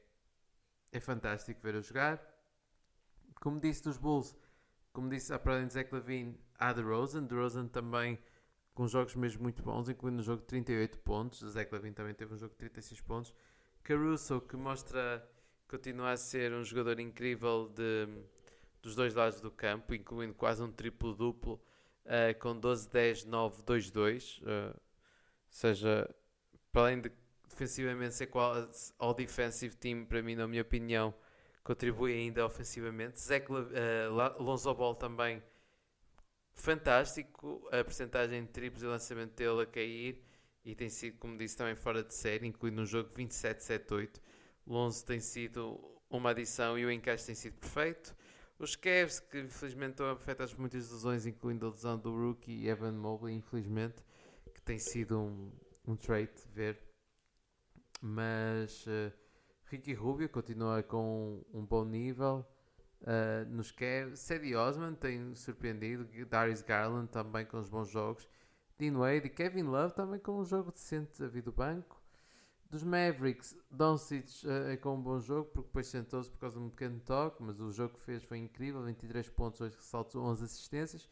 fantástico ver a jogar. Como disse dos Bulls, como disse para além de Zach LaVine, há DeRozan. DeRozan também com jogos mesmo muito bons, incluindo um jogo de 38 pontos. Zach LaVine também teve um jogo de 36 pontos. Caruso, que continua a ser um jogador incrível dos dois lados do campo, incluindo quase um triplo-duplo, com 12, 10, 9, 2, 2. Ou seja, para além de defensivamente ser quase all-defensive team, para mim, na minha opinião, contribui ainda ofensivamente. Lonzo Ball também fantástico, a percentagem de triplos e lançamento dele a cair, e tem sido, como disse, também fora de série, incluindo um jogo 27-7-8. Lonzo tem sido uma adição e o encaixe tem sido perfeito. Os Cavs, que infelizmente estão afetados por muitas lesões, incluindo a lesão do rookie Evan Mobley, infelizmente, que tem sido um trait ver. Mas Ricky Rubio continua com um bom nível nos Cavs. Cedi Osman tem surpreendido. Darius Garland também com os bons jogos. Dean Wade e Kevin Love também com um jogo decente a vir do banco. Dos Mavericks, Doncic é com um bom jogo, porque depois sentou-se por causa de um pequeno toque, mas o jogo que fez foi incrível, 23 pontos, 8 ressaltos, 11 assistências.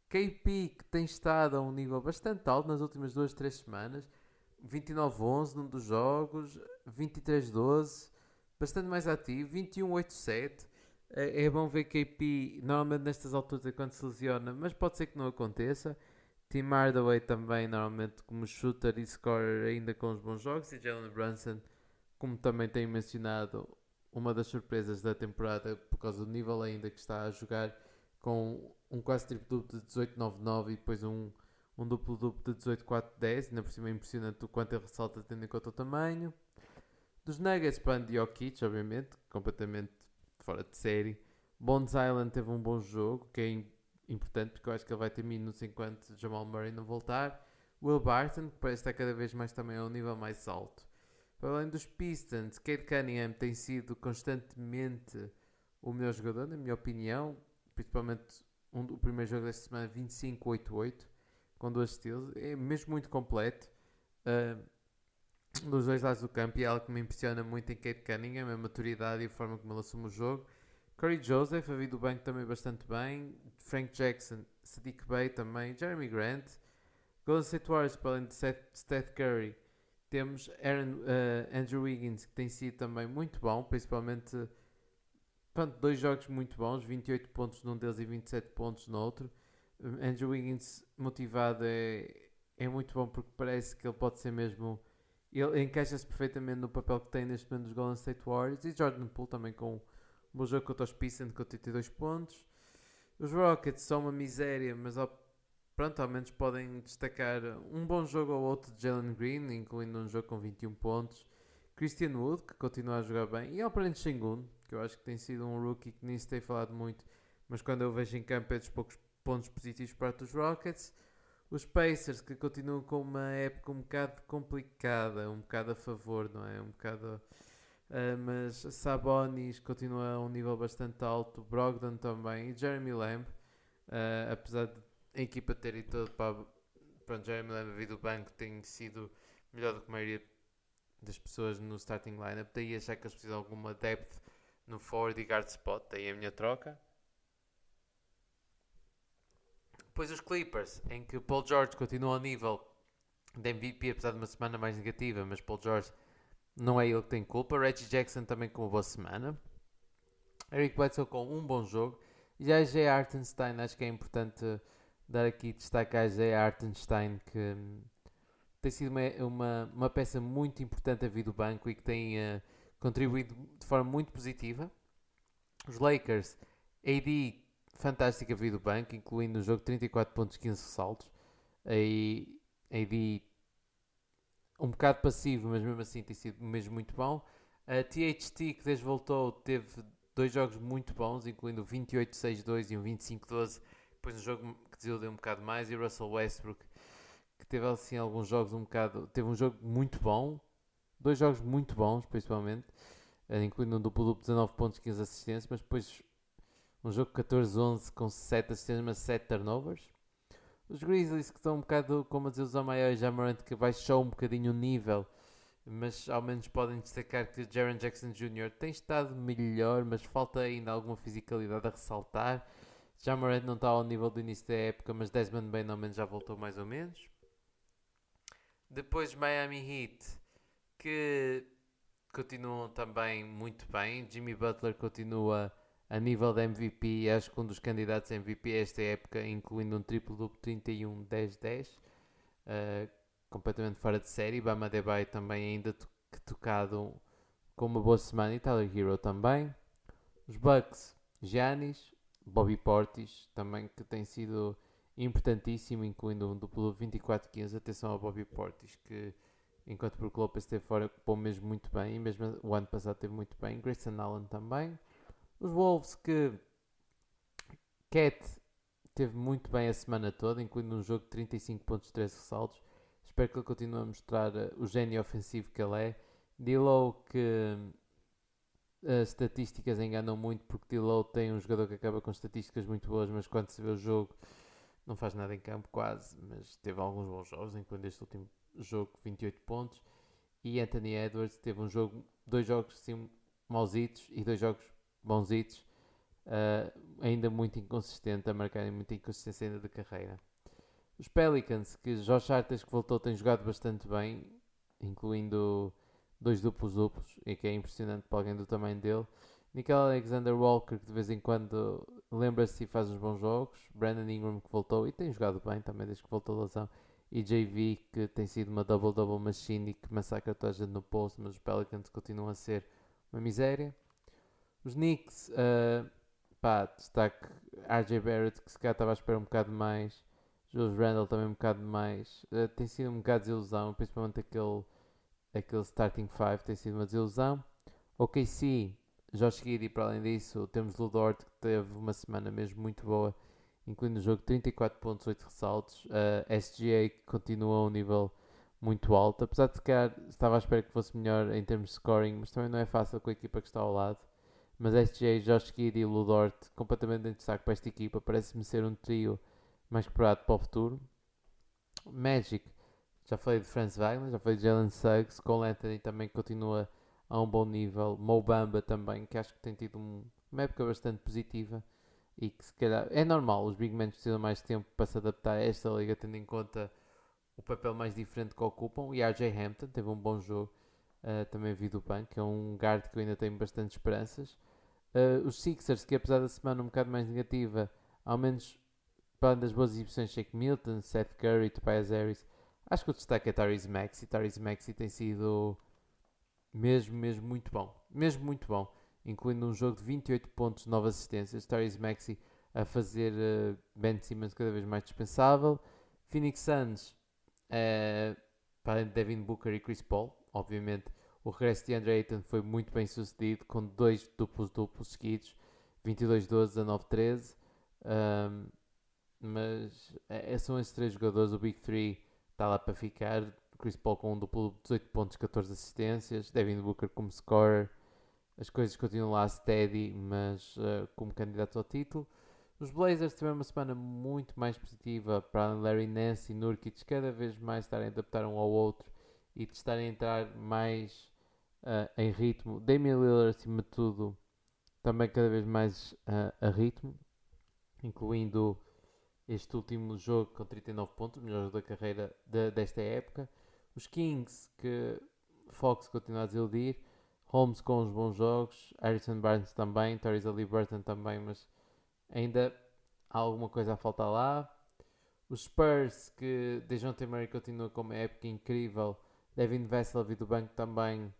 KP, que tem estado a um nível bastante alto nas últimas 2-3 semanas, 29-11 num dos jogos, 23-12, bastante mais ativo, 21-8-7. É bom ver KP, normalmente nestas alturas é quando se lesiona, mas pode ser que não aconteça. Tim Hardaway também, normalmente como shooter e scorer, ainda com os bons jogos. E Jalen Brunson, como também tenho mencionado, uma das surpresas da temporada por causa do nível ainda que está a jogar, com um quase triplo-duplo de 18-9-9 e depois um duplo-duplo de 18-4-10. Ainda por cima é impressionante o quanto ele ressalta tendo em conta o tamanho. Dos Nuggets, para Jokic, obviamente, completamente fora de série. Bones Island teve um bom jogo, que é importante porque eu acho que ele vai ter minutos enquanto Jamal Murray não voltar. Will Barton, que parece estar cada vez mais também a um nível mais alto. Para além dos Pistons, Cade Cunningham tem sido constantemente o melhor jogador, na minha opinião. Principalmente o primeiro jogo desta semana, 25-8-8, com 2 steals. É mesmo muito completo. Dos dois lados do campo, e é algo que me impressiona muito em Cade Cunningham, a maturidade e a forma como ele assume o jogo. Corey Joseph, a vir do banco também bastante bem. Frank Jackson, Sadiq Bey também. Jeremy Grant. Golden State Warriors, para além de Steph Curry, temos Andrew Wiggins, que tem sido também muito bom, principalmente 2 jogos muito bons, 28 pontos num deles e 27 pontos no outro. Andrew Wiggins motivado é muito bom, porque parece que ele pode ser mesmo... Ele encaixa-se perfeitamente no papel que tem neste momento dos Golden State Warriors. E Jordan Poole também com um bom jogo contra os Pistons com 82 pontos. Os Rockets são uma miséria, mas pronto, ao menos podem destacar um bom jogo ou outro de Jalen Green, incluindo um jogo com 21 pontos. Christian Wood, que continua a jogar bem. E Alperen Sengun, que eu acho que tem sido um rookie que nem se tem falado muito, mas quando eu vejo em campo é dos poucos pontos positivos para os Rockets. Os Pacers, que continuam com uma época um bocado complicada, um bocado a favor, não é? Um bocado... mas Sabonis continua a um nível bastante alto, Brogdon também, e Jeremy Lamb, apesar de a equipa ter ido todo para Jeremy Lamb a vir do banco, tem sido melhor do que a maioria das pessoas no starting lineup, daí achar que eles precisam de alguma depth no forward e guard spot, daí a minha troca. Depois os Clippers, em que o Paul George continua ao nível de MVP, apesar de uma semana mais negativa, mas Paul George não é ele que tem culpa. Reggie Jackson também com uma boa semana. Eric Bledsoe com um bom jogo. Já Jay Hartenstein, acho que é importante dar aqui destaque a Jay Hartenstein, que tem sido uma peça muito importante a vir do banco e que tem contribuído de forma muito positiva. Os Lakers, AD fantástica a vir do banco, incluindo no jogo 34 pontos, 15 ressaltos. Aí, AD um bocado passivo, mas mesmo assim tem sido mesmo muito bom. A THT, que desde voltou, teve dois jogos muito bons, incluindo o 28-6-2 e um 25-12. Depois um jogo que desiludeu um bocado mais. E o Russell Westbrook, que teve assim alguns jogos um bocado... Teve um jogo muito bom. Dois jogos muito bons, principalmente. Incluindo um duplo-duplo, 19 pontos, 15 assistências. Mas depois um jogo 14-11 com 7 assistências, mas 7 turnovers. Os Grizzlies, que estão um bocado, como a dizer, os Amayo e Jamorant, que baixou um bocadinho o nível, mas ao menos podem destacar que Jaren Jackson Jr. tem estado melhor, mas falta ainda alguma fisicalidade a ressaltar. Jamorant não está ao nível do início da época, mas Desmond Bane ao menos já voltou mais ou menos. Depois Miami Heat, que continuam também muito bem. Jimmy Butler continua a nível de MVP, acho que um dos candidatos a MVP esta época, incluindo um triplo-duplo 31-10-10, completamente fora de série. Bam Adebayo também ainda tocado com uma boa semana e Tyler Hero também. Os Bucks, Giannis, Bobby Portis também, que tem sido importantíssimo, incluindo um duplo 24-15. Atenção ao Bobby Portis, que enquanto o Brook Lopez esteve fora, ocupou mesmo muito bem, e mesmo o ano passado esteve muito bem. Grayson Allen também. Os Wolves, que Cat teve muito bem a semana toda, incluindo um jogo de 35 pontos, 13 ressaltos. Espero que ele continue a mostrar o gênio ofensivo que ele é. D'Lo, que as estatísticas enganam muito, porque D'Lo tem um jogador que acaba com estatísticas muito boas, mas quando se vê o jogo não faz nada em campo quase, mas teve alguns bons jogos, incluindo este último jogo 28 pontos. E Anthony Edwards teve um jogo, dois jogos assim mauzitos e dois jogos bonzitos, ainda muito inconsistente, a marcarem muita inconsistência ainda da carreira. Os Pelicans, que Josh Hart, que voltou, tem jogado bastante bem, incluindo dois duplos, e que é impressionante para alguém do tamanho dele. Nickel Alexander-Walker, que de vez em quando lembra-se e faz uns bons jogos. Brandon Ingram, que voltou e tem jogado bem também desde que voltou da lesão. E JV, que tem sido uma double-double machine e que massacra toda a gente no post, mas os Pelicans continuam a ser uma miséria. Os Knicks, destaque RJ Barrett, que se calhar estava a esperar um bocado mais. Julius Randle também um bocado mais. Tem sido um bocado de desilusão, principalmente aquele starting 5 tem sido uma desilusão. OKC, Josh Giddey, para além disso, temos Lu Dort, que teve uma semana mesmo muito boa, incluindo o jogo 34 pontos, 8 ressaltos. SGA, que continua a um nível muito alto, apesar de ficar, estava à espera que fosse melhor em termos de scoring, mas também não é fácil com a equipa que está ao lado. Mas SGA, Josh Giddey e Lu Dort, completamente em destaque para esta equipa, parece-me ser um trio mais preparado para o futuro. Magic, já falei de Franz Wagner, já falei de Jalen Suggs. Cole Anthony também continua a um bom nível. Mo Bamba também, que acho que tem tido uma época bastante positiva e que se calhar é normal, os big men precisam mais tempo para se adaptar a esta liga, tendo em conta o papel mais diferente que ocupam. E RJ Hampton teve um bom jogo, também vi do banco, é um guard que eu ainda tenho bastante esperanças. Os Sixers, que apesar da semana um bocado mais negativa, ao menos para além das boas exibições, Shake Milton, Seth Curry, Tobias Harris, acho que o destaque é Tyrese Maxey. Tyrese Maxey tem sido mesmo muito bom. Mesmo muito bom. Incluindo um jogo de 28 pontos, 9 assistências. Tyrese Maxey a fazer Ben Simmons cada vez mais dispensável. Phoenix Suns, para além de Devin Booker e Chris Paul, obviamente, o regresso de Andre Ayton foi muito bem sucedido, com dois duplos seguidos, 22-12, 19-13. Mas são esses três jogadores, o Big 3 está lá para ficar. Chris Paul com um duplo 18 pontos, 14 assistências. Devin Booker como scorer. As coisas continuam lá steady, mas como candidatos ao título. Os Blazers tiveram uma semana muito mais positiva para Larry Nance e Nurkic cada vez mais estarem a adaptar um ao outro e de estarem a entrar mais em ritmo. Damian Lillard, acima de tudo, também cada vez mais a ritmo, incluindo este último jogo com 39 pontos, o melhor jogo da carreira desta época. Os Kings, que Fox continua a desiludir. Holmes com os bons jogos. Harrison Barnes também. Theresa Liberton também, mas ainda há alguma coisa a faltar lá. Os Spurs, que DeJounte Murray continua com uma época incrível. Devin Vassell vir do banco também.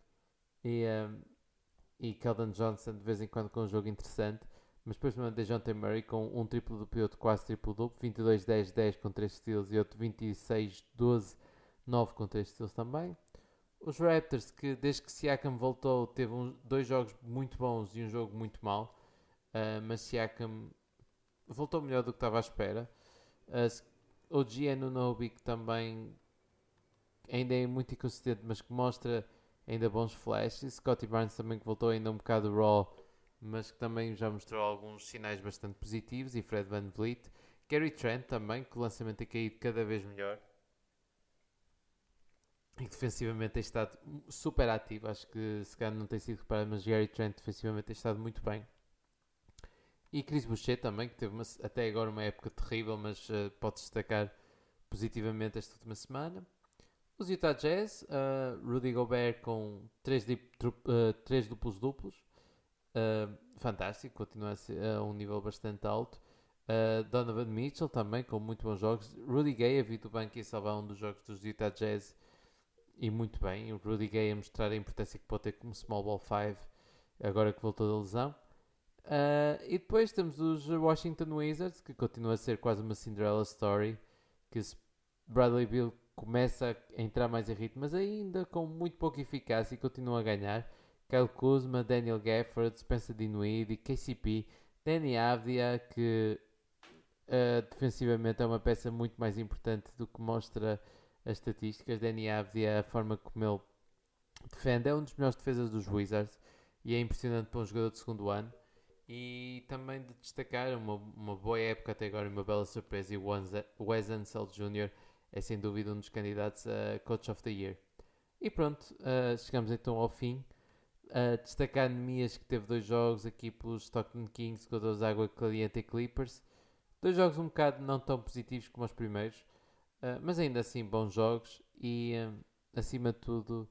E Keldon Johnson de vez em quando com um jogo interessante. Mas depois também DeJounte Murray com um triplo-duplo e outro quase triplo-duplo. 22-10-10 com 3 steals e outro 26-12-9 com 3 steals também. Os Raptors, que desde que Siakam voltou, teve dois jogos muito bons e um jogo muito mau. Mas Siakam voltou melhor do que estava à espera. O OG Anunoby, que também ainda é muito inconsistente, mas que mostra ainda bons flashes. Scottie Barnes também, que voltou ainda um bocado raw, mas que também já mostrou alguns sinais bastante positivos. E Fred VanVleet. Gary Trent também, que o lançamento tem caído cada vez melhor. E que defensivamente tem estado super ativo. Acho que se calhar não tem sido reparado, mas Gary Trent defensivamente tem estado muito bem. E Chris Boucher também, que teve até agora uma época terrível, mas pode destacar positivamente esta última semana. Os Utah Jazz, Rudy Gobert com 3 duplos-duplos. Fantástico, continua a ser a um nível bastante alto. Donovan Mitchell também com muito bons jogos. Rudy Gay a vir do banco e a salvar um dos jogos dos Utah Jazz. E muito bem, o Rudy Gay a mostrar a importância que pode ter como small ball 5 agora que voltou da lesão. E depois temos os Washington Wizards, que continua a ser quase uma Cinderella Story, que Bradley Beal começa a entrar mais em ritmo, mas ainda com muito pouca eficácia e continua a ganhar. Kyle Kuzma, Daniel Gafford, Spencer Dinwiddie, KCP, Danny Avdia, que defensivamente é uma peça muito mais importante do que mostra as estatísticas. Danny Avdia, a forma como ele defende, é um dos melhores defesas dos Wizards e é impressionante para um jogador de segundo ano. E também de destacar uma boa época até agora, uma bela surpresa, e o Wes Unseld Jr. é sem dúvida um dos candidatos a Coach of the Year. E pronto, chegamos então ao fim. Destacar Nemias, que teve 2 jogos aqui pelos Stockton Kings contra os Água Caliente e Clippers. 2 jogos um bocado não tão positivos como os primeiros, mas ainda assim bons jogos. E acima de tudo,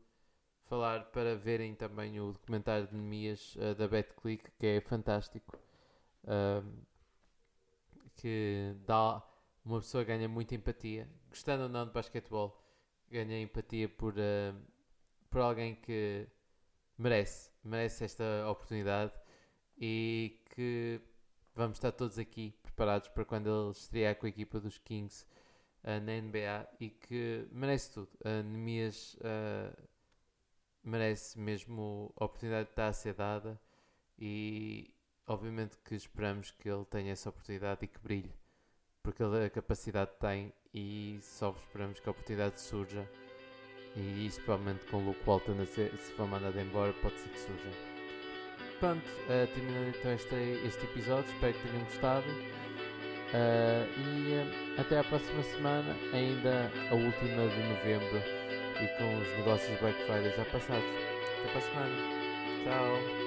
falar para verem também o documentário de Nemias da BetClick, que é fantástico, que dá uma pessoa ganha muita empatia, gostando ou não de basquetebol, ganha empatia por alguém que merece esta oportunidade, e que vamos estar todos aqui preparados para quando ele estrear com a equipa dos Kings na NBA, e que merece tudo. Nemias merece mesmo a oportunidade de estar a ser dada, e obviamente que esperamos que ele tenha essa oportunidade e que brilhe, porque ele a capacidade tem, e só esperamos que a oportunidade surja. E isso provavelmente com o Luke Walton se for mandado embora, pode ser que surja. Pronto, terminando então este episódio, espero que tenham gostado. E até à próxima semana, ainda a última de novembro, e com os negócios Black Friday já passados. Até para a semana. Tchau.